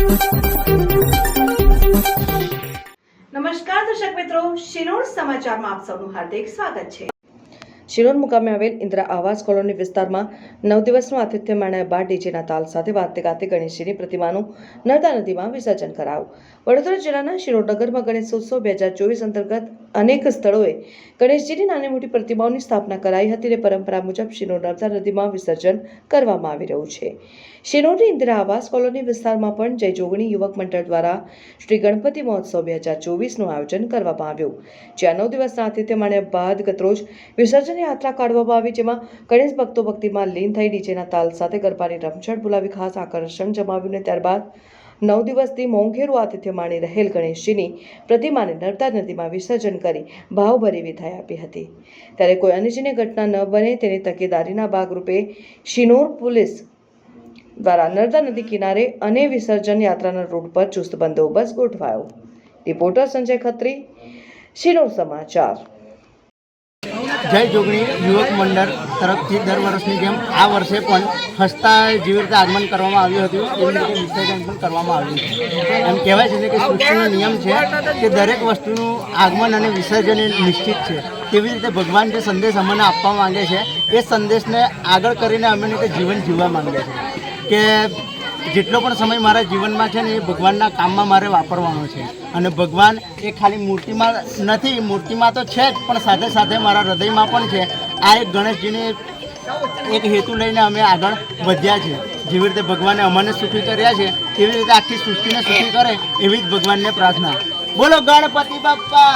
નમસ્કાર દર્શક મિત્રો, શિનોર સમાચારમાં આપ સૌનું હાર્દિક સ્વાગત છે। શિનોર મુકામે આવેલ ઇન્દિરા આવાસ કોલોની વિસ્તારમાં 9 દિવસનું આતિથ્ય માણ્યા બાદ ડીજેના તાલ સાથે વાતે ગાતે ગણેશજીની પ્રતિમાનું નર્મદા નદીમાં વિસર્જન કરાયું। વડોદરા જિલ્લાના શિનોર નગરમાં ગણેશોત્સવ 2024 અંતર્ગત અનેક સ્થળોએ ગણેશજીની નાની મોટી પ્રતિમાઓની સ્થાપના કરાઈ હતી અને પરંપરા મુજબ શિનોર નર્મદા નદીમાં વિસર્જન કરવામાં આવી રહ્યું છે। શિનોરની ઇન્દિરા આવાસ કોલોની વિસ્તારમાં પણ જય જોગણી યુવક મંડળ દ્વારા શ્રી ગણપતિ મહોત્સવ 2024નું આયોજન કરવામાં આવ્યું, જ્યાં 9 દિવસના આતિથ્ય માણ્યા બાદ ગતરોજ વિસર્જન યાત્રા કાઢવામાં આવી, જેમાં ગણેશ ભક્તો ભક્તિમાં લીન થઈ ડીજેના તાલ સાથે ગરબાની રમઝટ બોલાવી ખાસ આકર્ષણ જમાવ્યું અને ત્યારબાદ 9 દિવસથી મોંઘેરું આતિથ્ય માણી રહેલ ગણેશજીની પ્રતિમાને નર્મદા નદીમાં વિસર્જન કરી ભાવભરી વિદાય આપી હતી। ત્યારે કોઈ અનિચ્છનીય ઘટના ન બને તેની તકેદારીના ભાગરૂપે શિનોર પોલીસ દ્વારા નર્મદા નદી કિનારે અને વિસર્જન યાત્રાના રૂટ પર ચુસ્ત બંદોબસ્ત ગોઠવાયો। રિપોર્ટર સંજય ખત્રી, શિનોર સમાચાર। જય જોગણી યુવક મંડળ તરફથી દર વર્ષની જેમ આ વર્ષે પણ હસતા જેવી રીતે આગમન કરવામાં આવ્યું હતું એવી રીતે વિસર્જન પણ કરવામાં આવ્યું છે। એમ કહેવાય છે કે સૃષ્ટિનો નિયમ છે કે દરેક વસ્તુનું આગમન અને વિસર્જન એ નિશ્ચિત છે। તેવી રીતે ભગવાન જે સંદેશ અમને આપવા માંગે છે એ સંદેશને આગળ કરીને અમે જીવન જીવવા માંગે છે કે જેટલો પણ સમય મારા જીવનમાં છે ને એ ભગવાનના કામમાં મારે વાપરવાનો છે અને ભગવાન એ ખાલી મૂર્તિમાં નથી, મૂર્તિમાં તો છે જ પણ સાથે સાથે મારા હૃદયમાં પણ છે। આ એક ગણેશજીની એક હેતુ લઈને અમે આગળ વધ્યા છે। જેવી રીતે ભગવાને અમને સુખી કર્યા છે તેવી રીતે આખી સૃષ્ટિને સુખી કરે એવી જ ભગવાનને પ્રાર્થના। બોલો ગણપતિ બાપ્પા।